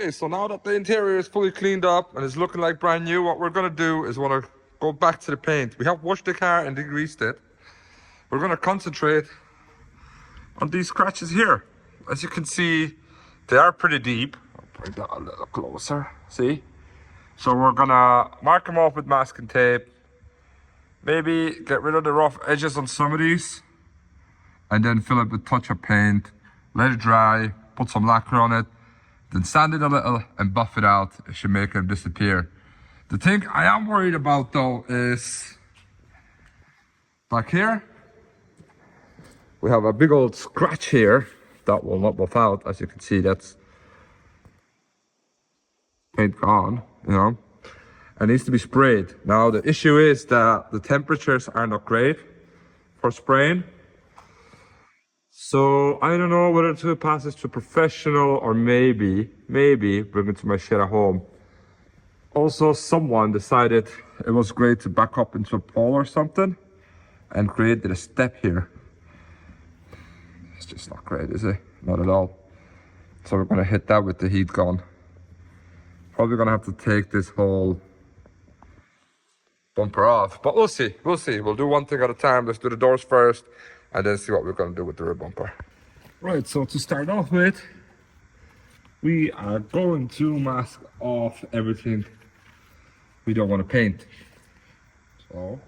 Okay, so now that the interior is fully cleaned up and it's looking like brand new, what we're gonna do is wanna go back to the paint. We have washed the car and degreased it. We're gonna concentrate on these scratches here. As you can see, they are pretty deep. I'll bring that a little closer, see? So we're gonna mark them off with masking tape. Maybe get rid of the rough edges on some of these. And then fill it with touch-up paint. Let it dry, put some lacquer on it. Then sand it a little and buff it out. It should make them disappear. The thing I am worried about though is back here. We have a big old scratch here that will not buff out. As you can see, that's paint gone, you know. It needs to be sprayed. Now the issue is that the temperatures are not great for spraying. So I don't know whether to pass this to a professional or maybe bring it to my shed at home. Also, someone decided it was great to back up into a pole or something and created a step here. It's just not great, is it? Not at all. So we're gonna hit that with the heat gun. Probably gonna have to take this whole bumper off, but we'll see. We'll do one thing at a time. Let's do the doors first and then see what we're gonna do with the rear bumper. Right, so to start off with, we are going to mask off everything we don't want to paint. So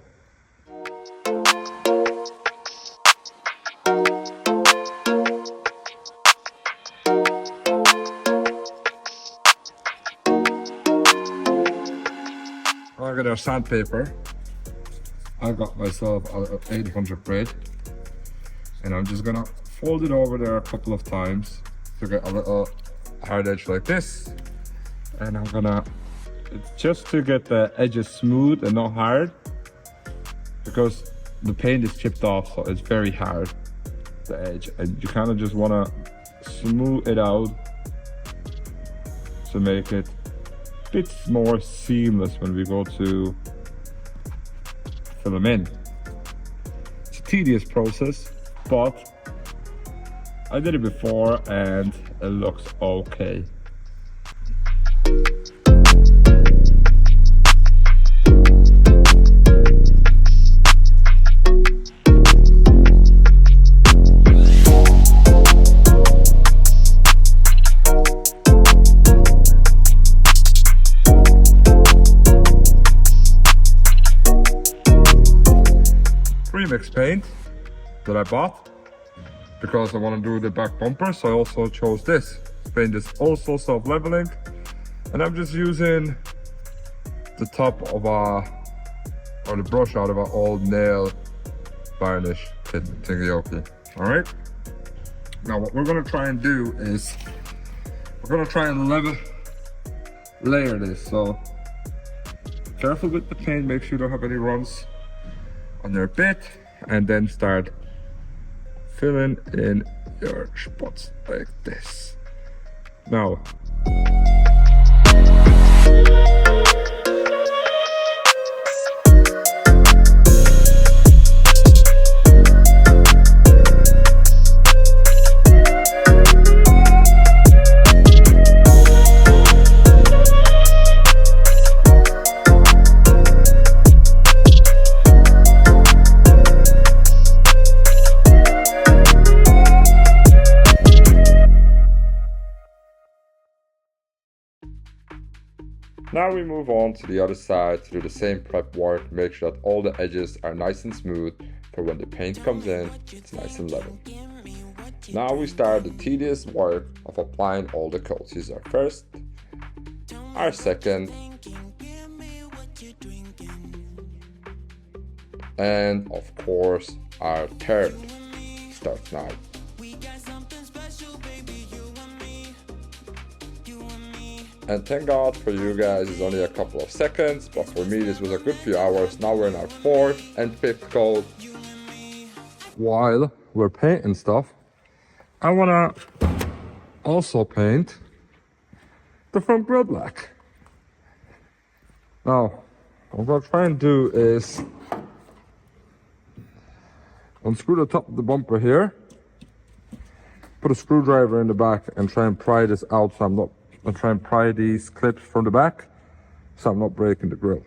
I got our sandpaper. I got myself a 800 braid, and I'm just gonna fold it over there a couple of times to get a little hard edge like this. And I'm gonna, it's just to get the edges smooth and not hard, because the paint is chipped off, so it's very hard, the edge, and you kind of just want to smooth it out to make it a bit more seamless when we go to fill them in. It's a tedious process, but I did it before and it looks okay. Premix paint that I bought because I want to do the back bumper, so I also chose this. Paint is also self-leveling, and I'm just using the top of or the brush out of an old nail varnish thingy. All right. Now what we're gonna try and do is we're gonna try and layer this. So careful with the paint, make sure you don't have any runs on your bit, and then start filling in your spots like this. Now we move on to the other side to do the same prep work. Make sure that all the edges are nice and smooth for when the paint comes in, it's nice and level. Now we start the tedious work of applying all the coats. These are first, our second, and of course our third starts now. And thank God for you guys, it's only a couple of seconds, but for me this was a good few hours. Now we're in our fourth and fifth coat. While we're painting stuff, I wanna also paint the front grill black. Now, what I'm gonna try and do is unscrew the top of the bumper here, put a screwdriver in the back and try and pry this out so I'm not I'll try and pry these clips from the back so I'm not breaking the grill.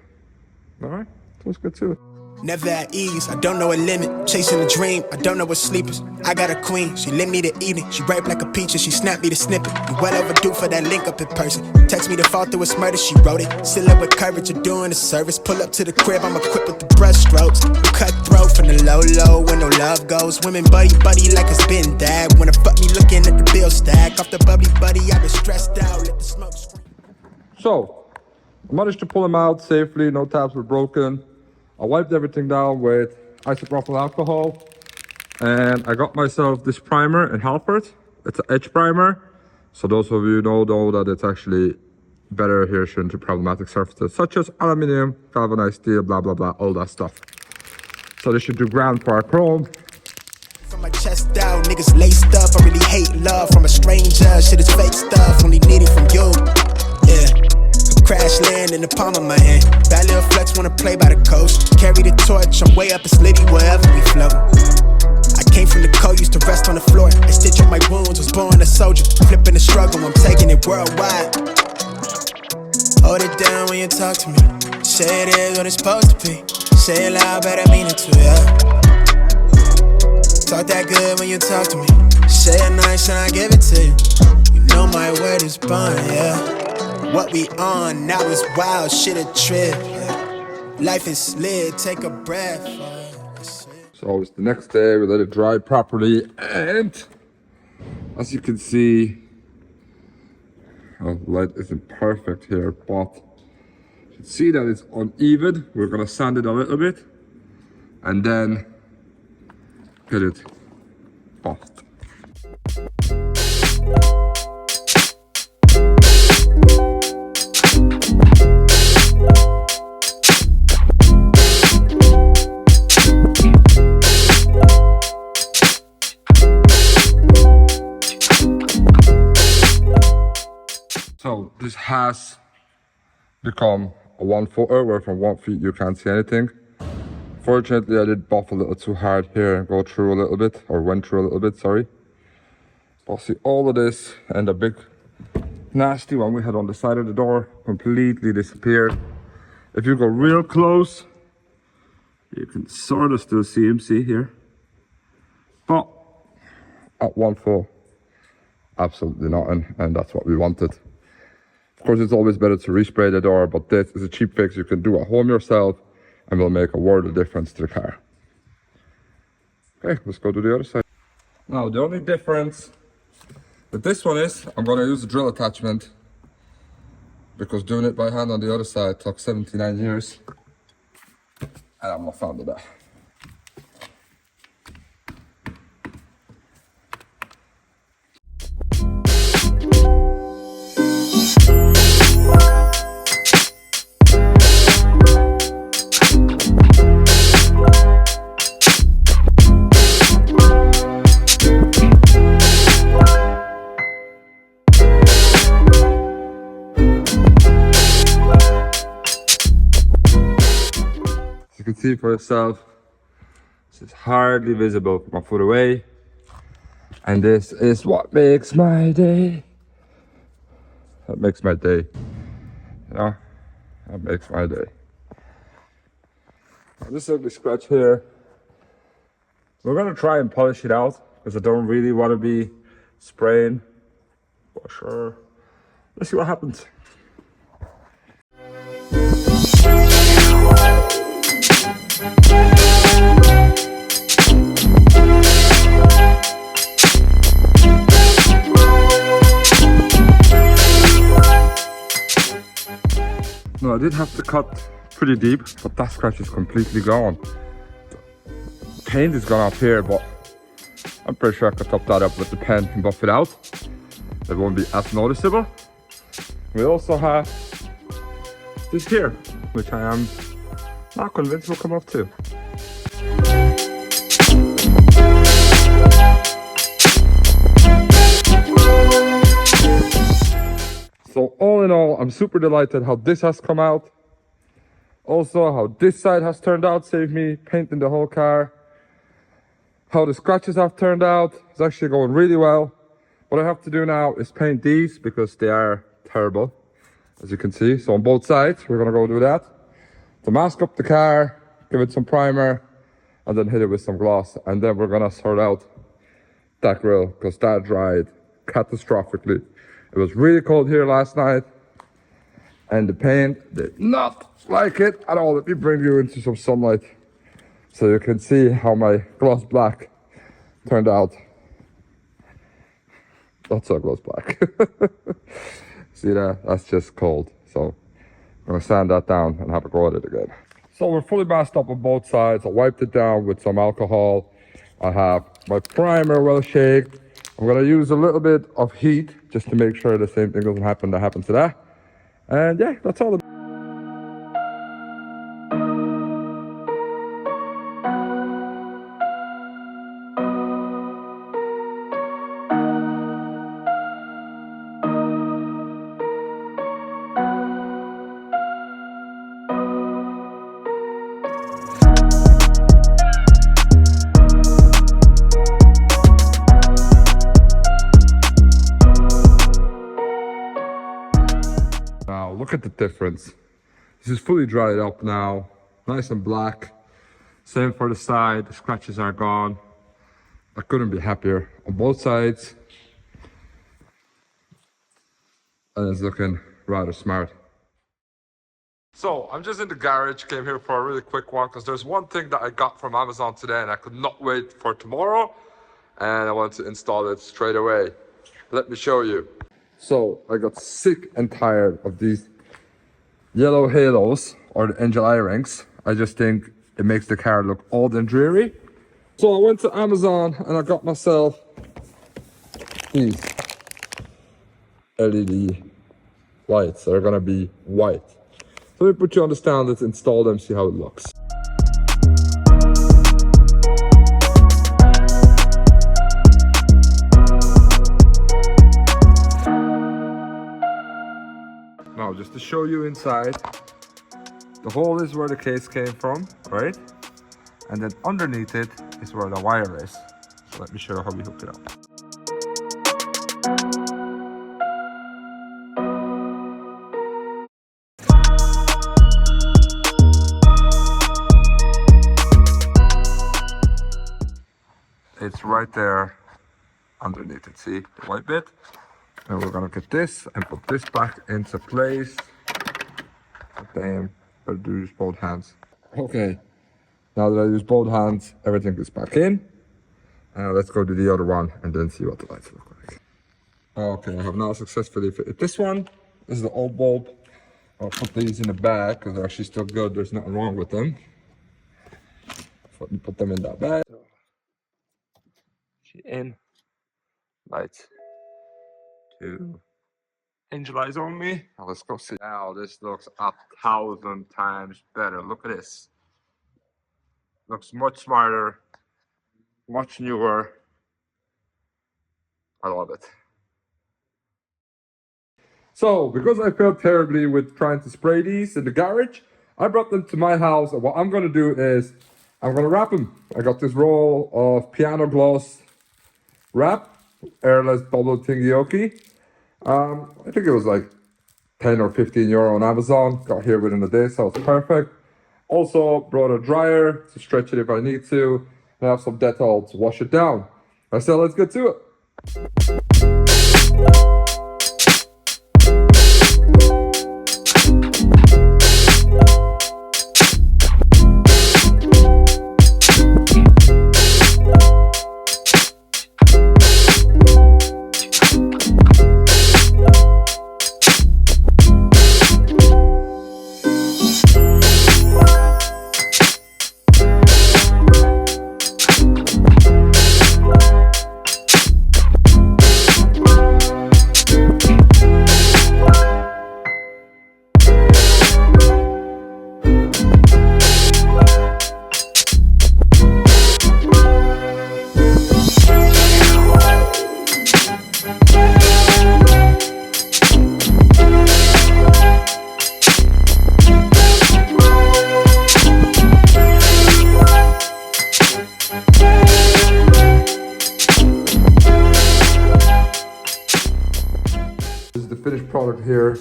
Alright, so let's get to it. Never at ease, I don't know a limit. Chasing a dream, I don't know what sleepers. I got a queen, she lit me the evening. She ripe like a peach and she snapped me the snippet. You well overdue for that link up in person. Text me to fall through a murder, she wrote it. Still up with courage, you're doing a service. Pull up to the crib, I'm equipped with the brush strokes. Cutthroat from the low, where no love goes. Women buddy like it's been that. Wanna fuck me looking at the bill stack. Off the bubbly buddy, I've been stressed out, let the smoke scream. So, I managed to pull them out safely, no tabs were broken. I wiped everything down with isopropyl alcohol, and I got myself this primer in Halford. It's an edge primer, so those of you know that it's actually better adhesion to problematic surfaces such as aluminium, galvanized steel, blah blah blah, all that stuff. So this should do ground for our chrome. From my chest out, niggas laced up. I really hate love from a stranger. Shit is fake stuff, only need it from you. Yeah. Crash land in the palm of my hand. Bad little flex, wanna play by the coast. Carry the torch, I'm way up in Slitty wherever we float. I came from the cold, used to rest on the floor. I stitch up my wounds, was born a soldier. Flipping the struggle, I'm taking it worldwide. Hold it down when you talk to me. Say it is what it's supposed to be. Say it loud, but I mean it too, yeah. Talk that good when you talk to me. Say it nice and I give it to you. You know my word is bond, yeah. What we on now is wild, shit a trip. Life is lit, take a breath. So it's the next day, we let it dry properly, and as you can see, the light isn't perfect here, but you can see that it's uneven. We're gonna sand it a little bit and then get it buffed. So this has become a 1-footer where from 1 feet you can't see anything. Fortunately, I did buff a little too hard here and go through a little bit, or went through a little bit, sorry. But see, all of this and the big nasty one we had on the side of the door completely disappeared. If you go real close, you can sort of still see him, see here. But at 1 foot, absolutely nothing, and that's what we wanted. Of course, it's always better to respray the door, but this is a cheap fix you can do at home yourself and will make a world of difference to the car. Okay, let's go to the other side. Now, the only difference with this one is I'm going to use a drill attachment because doing it by hand on the other side took 79 years and I'm not fond of that. You can see for yourself, this is hardly visible from a foot away, and this is what makes my day. That makes my day, you know, that makes my day. Now, this ugly scratch here, we're gonna try and polish it out because I don't really want to be spraying, for sure. Let's see what happens. No, I did have to cut pretty deep, but that scratch is completely gone. The paint is gone up here, but I'm pretty sure I could top that up with the pen and buff it out. It won't be as noticeable. We also have this here, which I am not convinced will come off too. So all in all, I'm super delighted how this has come out. Also how this side has turned out, saved me painting the whole car. How the scratches have turned out, it's actually going really well. What I have to do now is paint these because they are terrible, as you can see. So on both sides, we're gonna go do that. To mask up the car, give it some primer, and then hit it with some gloss. And then we're gonna sort out that grill, because that dried catastrophically. It was really cold here last night, and the paint did not like it at all. Let me bring you into some sunlight so you can see how my gloss black turned out. That's a gloss black. See that? That's just cold. So I'm gonna sand that down and have a go at it again. So we're fully masked up on both sides. I wiped it down with some alcohol. I have my primer well shaked. I'm gonna use a little bit of heat just to make sure the same thing doesn't happen that happened to that. And yeah, that's all. Now look at the difference. This is fully dried up now, nice and black. Same for the side, the scratches are gone. I couldn't be happier on both sides. And it's looking rather smart. So I'm just in the garage, came here for a really quick one because there's one thing that I got from Amazon today and I could not wait for tomorrow. And I want to install it straight away. Let me show you. So I got sick and tired of these yellow halos or the angel eye rings. I just think it makes the car look old and dreary. So I went to Amazon and I got myself these LED lights that are gonna be white. So let me put you on the stand, let's install them, see how it looks. Now, just to show you inside, the hole is where the case came from, right? And then underneath it is where the wire is. So let me show you how we hook it up. It's right there underneath it, see the white bit? And we're gonna get this and put this back into place. Damn, better do use both hands. Okay, now that I use both hands, everything is back in. Let's go to the other one and then see what the lights look like. Okay, I have now successfully fitted this one. This is the old bulb. I'll put these in the bag because they're actually still good. There's nothing wrong with them. So let me put them in that bag. In, lights. Two. Angel eyes on me. Now let's go see. Now this looks 1,000 times better. Look at this. Looks much smarter, much newer. I love it. So, because I failed terribly with trying to spray these in the garage, I brought them to my house, and what I'm gonna do is I'm gonna wrap them. I got this roll of piano gloss wrap, airless bubble thingy-oki. I think it was like 10 or 15 euro on Amazon. Got here within a day, so it's perfect. Also brought a dryer to stretch it if I need to. And I have some Dettol to wash it down. So let's get to it.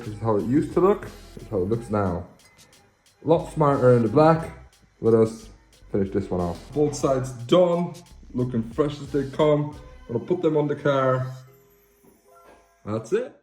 This is how it used to look. This is how it looks now. A lot smarter in the black. Let us finish this one off. Both sides done. Looking fresh as they come. Gonna put them on the car. That's it.